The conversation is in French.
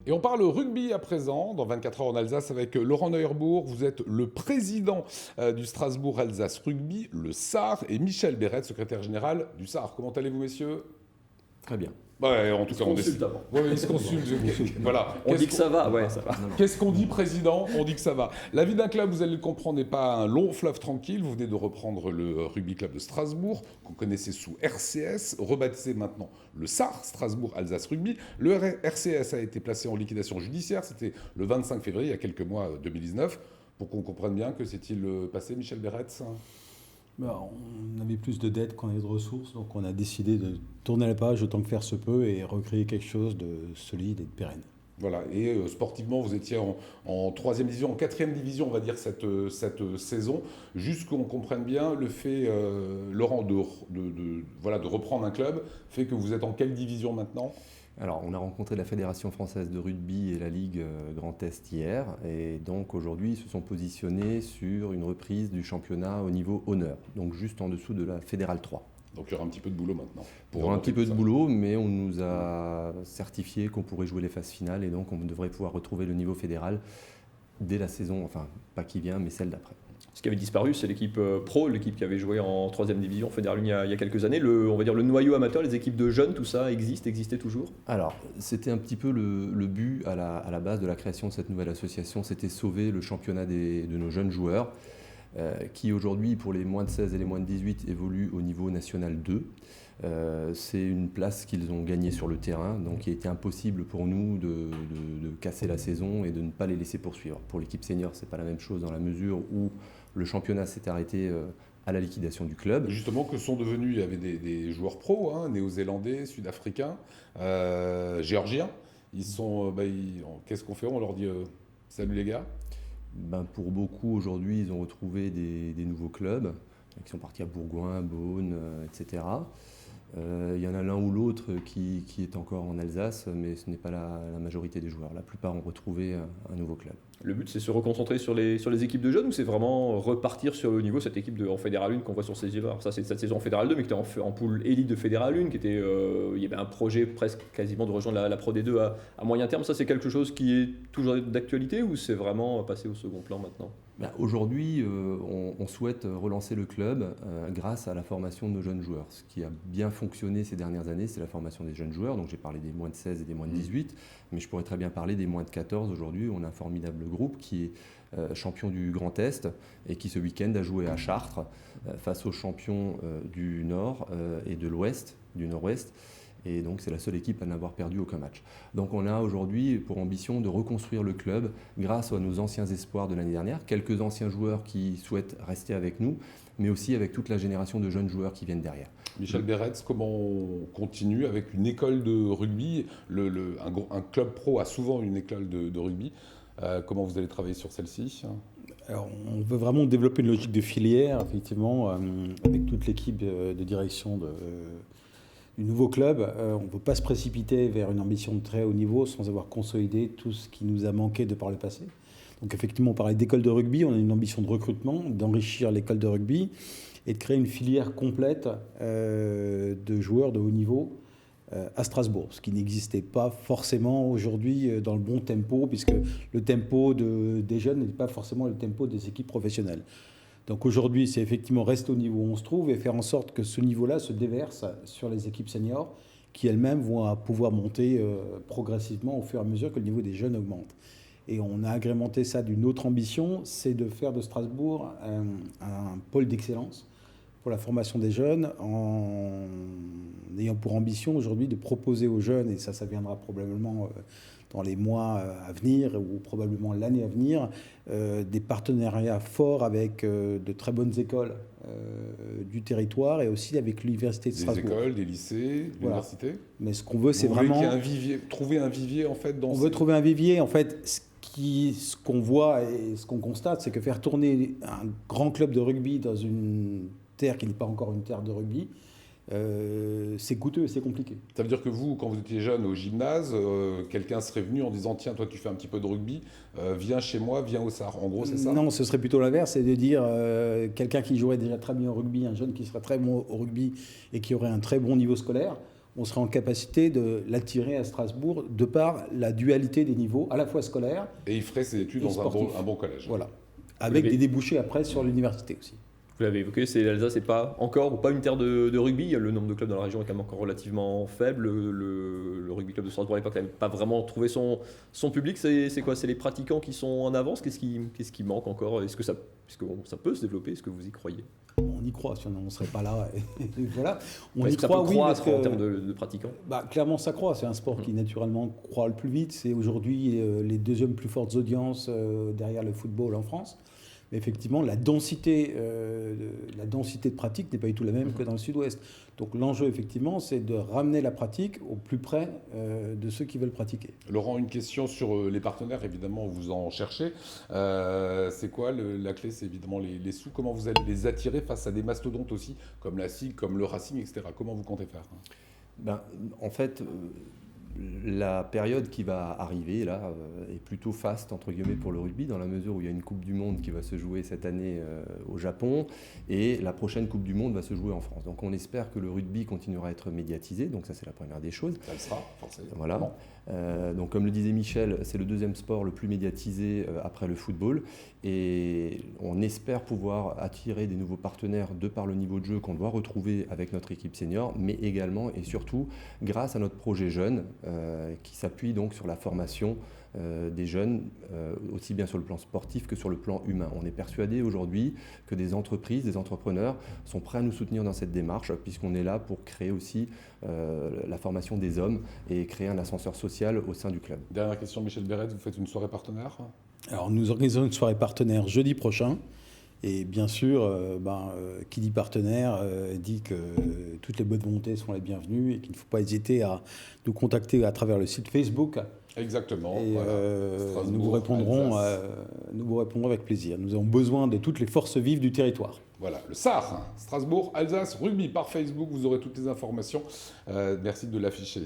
Et on parle rugby à présent, dans 24 heures en Alsace, avec Laurent Neuerbourg. Vous êtes le président du Strasbourg Alsace Rugby, le SAR, et Michel Béret, secrétaire général du SAR. Comment allez-vous, messieurs? Très bien. Ouais, en tout Il se cas, on consulte décide. avant. Ouais, il se consulte. Voilà. On dit que ça va, ouais, ça va. Qu'est-ce qu'on dit, président? On dit que ça va. La vie d'un club, vous allez le comprendre, n'est pas un long fleuve tranquille. Vous venez de reprendre le Rugby Club de Strasbourg, qu'on connaissait sous RCS, rebaptisé maintenant le SAR, Strasbourg Alsace Rugby. Le RCS a été placé en liquidation judiciaire. C'était le 25 février, il y a quelques mois, 2019. Pour qu'on comprenne bien, que s'est-il passé, Michel Béret? On avait plus de dettes qu'on avait de ressources, donc on a décidé de tourner la page autant que faire se peut et recréer quelque chose de solide et de pérenne. Voilà, et sportivement, vous étiez en 3e division, en 4e division, on va dire, cette saison. Juste qu'on comprenne bien, le fait, Laurent, de reprendre un club, fait que vous êtes en quelle division maintenant? Alors, on a rencontré la Fédération française de rugby et la Ligue Grand Est hier. Et donc, aujourd'hui, ils se sont positionnés sur une reprise du championnat au niveau honneur. Donc, juste en dessous de la Fédérale 3. Donc, il y aura un petit peu de boulot maintenant. Il y aura un petit peu de boulot, mais on nous a certifié qu'on pourrait jouer les phases finales. Et donc, on devrait pouvoir retrouver le niveau fédéral dès la saison, enfin, pas qui vient, mais celle d'après. Ce qui avait disparu, c'est l'équipe pro, l'équipe qui avait joué en 3e division fédérale 1 il y a quelques années. On va dire le noyau amateur, les équipes de jeunes, tout ça existait toujours. Alors, c'était un petit peu le but à la base de la création de cette nouvelle association, c'était sauver le championnat de nos jeunes joueurs, qui aujourd'hui, pour les moins de 16 et les moins de 18, évoluent au niveau national 2. C'est une place qu'ils ont gagnée sur le terrain, donc il était impossible pour nous de casser la saison et de ne pas les laisser poursuivre. Pour l'équipe senior, c'est pas la même chose dans la mesure où le championnat s'est arrêté à la liquidation du club. Justement, que sont devenus, il y avait des joueurs pros, néo-zélandais, sud-africains, géorgiens. Ils sont, qu'est-ce qu'on fait? On leur dit salut les gars. Pour beaucoup, aujourd'hui, ils ont retrouvé des nouveaux clubs qui sont partis à Bourgoin, Beaune, etc. Il y en a l'un ou l'autre qui est encore en Alsace, mais ce n'est pas la majorité des joueurs. La plupart ont retrouvé un nouveau club. Le but, c'est se reconcentrer sur les équipes de jeunes ou c'est vraiment repartir sur le niveau, cette équipe en Fédéral 1 qu'on voit sur ces images? Alors ça, c'est cette saison en Fédéral 2, mais qui était en poule élite de Fédéral 1, il y avait un projet presque quasiment de rejoindre la Pro D2 à moyen terme. Ça, c'est quelque chose qui est toujours d'actualité ou c'est vraiment passé au second plan maintenant? Aujourd'hui, on souhaite relancer le club grâce à la formation de nos jeunes joueurs. Ce qui a bien fonctionné ces dernières années, c'est la formation des jeunes joueurs. Donc j'ai parlé des moins de 16 et des moins de 18, mais je pourrais très bien parler des moins de 14. Aujourd'hui, on a un formidable groupe qui est champion du Grand Est et qui ce week-end a joué à Chartres face aux champions du Nord et de l'Ouest, du Nord-Ouest. Et donc c'est la seule équipe à n'avoir perdu aucun match. Donc on a aujourd'hui pour ambition de reconstruire le club grâce à nos anciens espoirs de l'année dernière, quelques anciens joueurs qui souhaitent rester avec nous, mais aussi avec toute la génération de jeunes joueurs qui viennent derrière. Michel Béret, comment on continue avec une école de rugby? Un club pro a souvent une école de rugby. Comment vous allez travailler sur celle-ci? Alors, on veut vraiment développer une logique de filière, effectivement, avec toute l'équipe de direction du nouveau club. On ne peut pas se précipiter vers une ambition de très haut niveau sans avoir consolidé tout ce qui nous a manqué de par le passé. Donc effectivement, on parlait d'école de rugby, on a une ambition de recrutement, d'enrichir l'école de rugby et de créer une filière complète de joueurs de haut niveau à Strasbourg, ce qui n'existait pas forcément aujourd'hui dans le bon tempo, puisque le tempo des jeunes n'est pas forcément le tempo des équipes professionnelles. Donc aujourd'hui, c'est effectivement rester au niveau où on se trouve et faire en sorte que ce niveau-là se déverse sur les équipes seniors qui elles-mêmes vont pouvoir monter progressivement au fur et à mesure que le niveau des jeunes augmente. Et on a agrémenté ça d'une autre ambition, c'est de faire de Strasbourg un pôle d'excellence pour la formation des jeunes en ayant pour ambition aujourd'hui de proposer aux jeunes, et ça viendra probablement dans les mois à venir ou probablement l'année à venir, des partenariats forts avec de très bonnes écoles du territoire et aussi avec l'Université de Strasbourg. Des écoles, des lycées, l'université. Mais ce qu'on veut, c'est Vous vraiment... voulez qu'il y ait un vivier, trouver un vivier en fait dans... On veut trouver un vivier. En fait, ce qu'on voit et ce qu'on constate, c'est que faire tourner un grand club de rugby dans une terre qui n'est pas encore une terre de rugby, c'est coûteux et c'est compliqué. Ça veut dire que vous, quand vous étiez jeune au gymnase, quelqu'un serait venu en disant « Tiens, toi tu fais un petit peu de rugby, viens chez moi, viens au SAR ». En gros, c'est ça? Non, ce serait plutôt l'inverse, c'est de dire quelqu'un qui jouerait déjà très bien au rugby, un jeune qui serait très bon au rugby et qui aurait un très bon niveau scolaire, on serait en capacité de l'attirer à Strasbourg de par la dualité des niveaux, à la fois scolaire Et il ferait ses études et dans sportif. un bon collège. Voilà. Avec Oui, mais- des débouchés après sur l'université aussi. Vous l'avez évoqué, l'Alsace n'est pas encore ou pas une terre de rugby. Le nombre de clubs dans la région est quand même encore relativement faible. Le rugby club de Strasbourg à l'époque n'a pas vraiment trouvé son public. C'est quoi? C'est les pratiquants qui sont en avance. Qu'est-ce qui manque encore? Est-ce que ça peut se développer? Est-ce que vous y croyez? On y croit, sinon on ne serait pas là. Et voilà. On Est-ce y que ça croit, peut oui, parce croître que en termes de pratiquants? clairement ça croît. C'est un sport qui naturellement croît le plus vite. C'est aujourd'hui les deuxièmes plus fortes audiences derrière le football en France. Mais effectivement, la densité de pratique n'est pas du tout la même que dans le sud-ouest. Donc l'enjeu, effectivement, c'est de ramener la pratique au plus près de ceux qui veulent pratiquer. Laurent, une question sur les partenaires, évidemment, vous en cherchez. C'est quoi la clé? C'est évidemment les sous. Comment vous allez les attirer face à des mastodontes aussi, comme la SIG, comme le Racing, etc. Comment vous comptez faire? En fait, la période qui va arriver là est plutôt faste entre guillemets pour le rugby, dans la mesure où il y a une Coupe du Monde qui va se jouer cette année au Japon et la prochaine Coupe du Monde va se jouer en France. Donc on espère que le rugby continuera à être médiatisé, donc ça c'est la première des choses. Ça le sera, forcément. Voilà. Donc comme le disait Michel, c'est le deuxième sport le plus médiatisé après le football et on espère pouvoir attirer des nouveaux partenaires de par le niveau de jeu qu'on doit retrouver avec notre équipe senior, mais également et surtout grâce à notre projet jeune qui s'appuie donc sur la formation des jeunes, aussi bien sur le plan sportif que sur le plan humain. On est persuadé aujourd'hui que des entreprises, des entrepreneurs sont prêts à nous soutenir dans cette démarche, puisqu'on est là pour créer aussi la formation des hommes et créer un ascenseur social au sein du club. Dernière question, Michel Béret, vous faites une soirée partenaire? Alors nous organisons une soirée partenaire jeudi prochain. Et bien sûr, qui dit partenaire dit que toutes les bonnes volontés sont les bienvenues et qu'il ne faut pas hésiter à nous contacter à travers le site Facebook. Exactement. Et voilà. nous vous répondrons avec plaisir. Nous avons besoin de toutes les forces vives du territoire. Voilà, le SAR, Strasbourg, Alsace, rugby par Facebook, vous aurez toutes les informations. Merci de l'afficher.